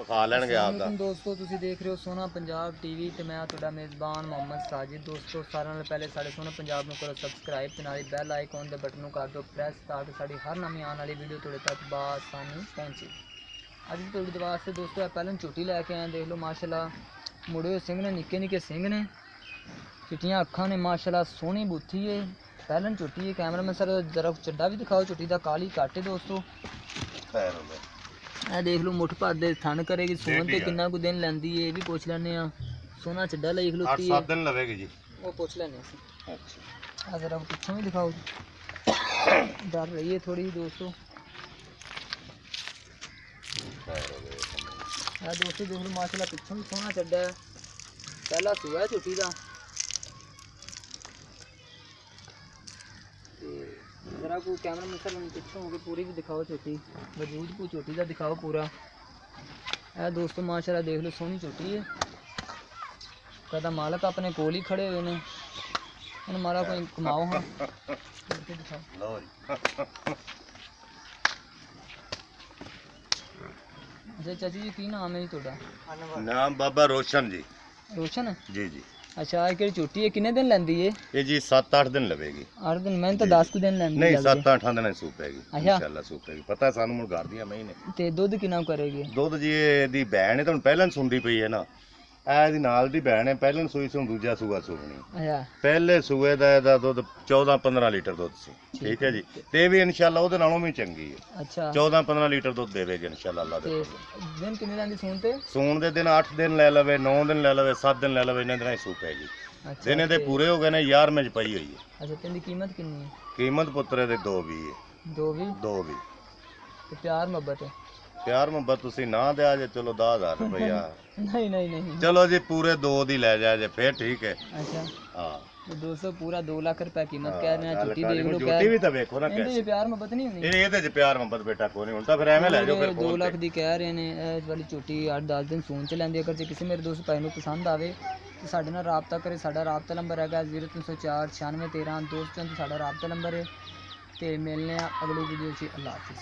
ਵਿਖਾ ਲੈਣਗੇ ਆਪ ਦਾ। ਦੋਸਤੋ ਤੁਸੀਂ ਦੇਖ ਰਹੇ ਹੋ ਸੋਹਣਾ ਪੰਜਾਬ ਟੀਵੀ ਤੇ ਮੈਂ ਤੁਹਾਡਾ ਮੇਜ਼ਬਾਨ ਮੁਹੰਮਦ ਸਾजिद। ਦੋਸਤੋ ਸਾਰਿਆਂ ਨਾਲੋਂ ਪਹਿਲੇ ਸਾਡੇ ਸੋਹਣਾ ਪੰਜਾਬ ਨੂੰ ਕਰੋ ਸਬਸਕ੍ਰਾਈਬ ਤੇ ਨਾਲ ਬੈਲ ਆਈਕਨ ਦੇ ਬਟਨ ਨੂੰ ਕਰ ਦਿਓ ਪ੍ਰੈਸ ਤਾਂ ਕਿ ਸਾਡੀ ਹਰ ਨਵੀਂ ਆਉਣ ਵਾਲੀ ਵੀਡੀਓ ਤੁਹਾਡੇ ਤੱਕ ਬਾਸਾਨੀ ਪਹੁੰਚੇ। ਅੱਜ ਤੁਹਾਡੇ ਵਾਸਤੇ ਦੋਸਤੋ ਇਹ ਪਹਿਲਾਂ ਝੋਟੀ ਲੈ ਕੇ ਆਏ, ਦੇਖ ਲਓ ਮਾਸ਼ਾਅੱਲਾ ਮੁੜੇ ਹੋਏ ਸਿੰਘ ने, निक्के निक्के ਸਿੰਘ ने, चिट्टियां अखां ने माशाल्लाह, सोहनी बूथी है, पहलन झोटी है। कैमरामैन सर जरा चड्डा भी दिखाओ झोटी का, काली घट है दोस्तों। ਇਹ देख लो मुठ भर दे थन करेगी, सोहन ते किन्ना कुछ दिन लैंदी है, ये भी पूछ लैने आ। सोहना चड्डा लई खलोती है, 8-7 दिन लवेगी जी, वो पूछ लैने। अच्छा जरा पिछों भी दिखाओ, डर रही है थोड़ी दोस्तों। दोस्तों देख लो माशाल्लाह पिछों भी सोहना चड्डा है, पहला सूआ है झोटी का। जरा को कैमरा में सर पिछों होकर पूरी भी दिखाओ झोटी, वजूद को झोटी का दिखाओ पूरा। है दोस्तों माशाल्लाह देख लो सोहनी झोटी है। कहता मालक अपने कोल ही खड़े हुए ने, उन्हें मारा कोई कमाओ। हाँ दिखाओ। अच्छा चाची जी की नाम है जी ਤੁਹਾਡਾ? नाम बाबा रोशन जी। रोशन जी जी। अच्छा ਇਹ ਕਿਹੜੀ ਝੋਟੀ ਹੈ, ਕਿੰਨੇ ਦਿਨ ਲੈਂਦੀ ਹੈ? ये जी 7-8 दिन लवेगी। 8 ਦਿਨ? ਮੈਂ ਤਾਂ 10 ਕੁ ਦਿਨ ਲੈਂਦੀ नहीं 7-8 दिन सूपेगी अच्छा। इंशाल्लाह सूपेगी। पता सानू मुड़ घर दियां महीने ਤੇ ਦੁੱਧ ਕਿੰਨਾ ਕਰੇਗੀ? ਦੁੱਧ ਜੀ ਇਹਦੀ ਭੈਣ ਹੈ, ਤੁਹਾਨੂੰ ਪਹਿਲਾਂ ਸੁਣਦੀ ਪਈ ਹੈ ਨਾ, ਇਹਦੀ ਨਾਲ ਦੀ ਭੈਣ ਹੈ, ਪਹਿਲਾਂ ਸੂਈ ਸੀ, ਦੂਜਾ ਸੂਆ ਸੂਣੀ। ਅੱਛਾ ਪਹਿਲੇ ਸੂਏ ਦਾ ਇਹਦਾ ਦੁੱਧ 14-15 ਲੀਟਰ ਦੁੱਧ ਸੀ। ਠੀਕ ਹੈ ਜੀ, ਤੇ ਇਹ ਵੀ ਇਨਸ਼ਾਅੱਲਾ ਉਹਦੇ ਨਾਲੋਂ ਵੀ ਚੰਗੀ ਹੈ। ਅੱਛਾ 14-15 ਲੀਟਰ ਦੁੱਧ ਦੇਵੇਗੀ ਇਨਸ਼ਾਅੱਲਾ ਅੱਲਾ ਦੇ ਤੇ ਫਜ਼ਲ। ਦਿਨ ਕਿੰਨੇ ਲੈਂਦੀ ਸੂਣ ਤੇ? ਸੂਣ ਦੇ ਦਿਨ 8 ਦਿਨ ਲੈ ਲਵੇ, 9 ਦਿਨ ਲੈ ਲਵੇ, 7 ਦਿਨ ਲੈ ਲਵੇ, ਇਹਨਾਂ ਦਿਨਾਂ ਹੀ ਸੂ ਪੈਗੀ। ਅੱਛਾ ਦਿਨ ਇਹਦੇ ਪੂਰੇ ਹੋ ਗਏ ਨੇ, 11ਵੇਂ ਚ ਪਈ ਹੋਈ ਹੈ। ਅੱਛਾ ਤੇ ਇਹਦੀ ਕੀਮਤ ਕਿੰਨੀ ਹੈ? ਕੀਮਤ ਪੁੱਤਰੇ ਦੇ 2 ਵੀ ਹੈ। 2 ਵੀ? 2 ਵੀ। ਤੇ ਪਿਆਰ ਮੁਹੱਬਤ ਹੈ? ਪਿਆਰ ਮੁਹੱਬਤ ਤੁਸੀਂ ਨਾ ਦਿਆ ਜੇ, ਚਲੋ 10,000 ਰੁਪਇਆ। ਨਹੀਂ ਨਹੀਂ ਨਹੀਂ ਚਲੋ ਜੀ ਪੂਰੇ 2 ਦੀ ਲੈ ਜਾ ਜੇ, ਫੇਰ ਠੀਕ ਹੈ। ਅੱਛਾ ਹਾਂ तो 200 पूरा 2 लाख रुपए कीमत कह रहे हैं। छुट्टी देख लो, ਝੋਟੀ ਵੀ ਤਾਂ ਵੇਖੋ ਨਾ ਇਹਦੇ कैसे। ਪਿਆਰ ਮੁਹੱਬਤ ਨਹੀਂ ਹੋਣੀ। ਇਹਦੇ ਚ ਪਿਆਰ ਮੁਹੱਬਤ ਬੇਟਾ ਕੋਈ ਨਹੀਂ ਹੁੰਦਾ, ਫਿਰ ਐਵੇਂ ਲੈ ਜਾਓ ਫਿਰ 2 ਲੱਖ ਦੀ ਕਹਿ ਰਹੇ ਨੇ। ਇਹ ਵਾਲੀ ਝੋਟੀ 8-10 ਦਿਨ ਸੂਣ ਚ ਲੈਂਦੀ। ਅਗਰ ਜੇ ਕਿਸੇ ਮੇਰੇ ਦੋਸਤ ਭਾਈ ਨੂੰ ਪਸੰਦ ਆਵੇ ਤੇ ਸਾਡੇ ਨਾਲ ਰਾਬਤਾ ਕਰੇ। ਸਾਡਾ ਰਾਬਤਾ ਨੰਬਰ ਹੈਗਾ 0304 9613 234। ਸਾਡਾ ਰਾਬਤਾ ਨੰਬਰ ਹੈ। ਤੇ ਮਿਲਨੇ ਆ ਅਗਲੀ ਵੀਡੀਓ 'ਚ। ਅੱਲਾਹ ਹਾਫਿਜ਼।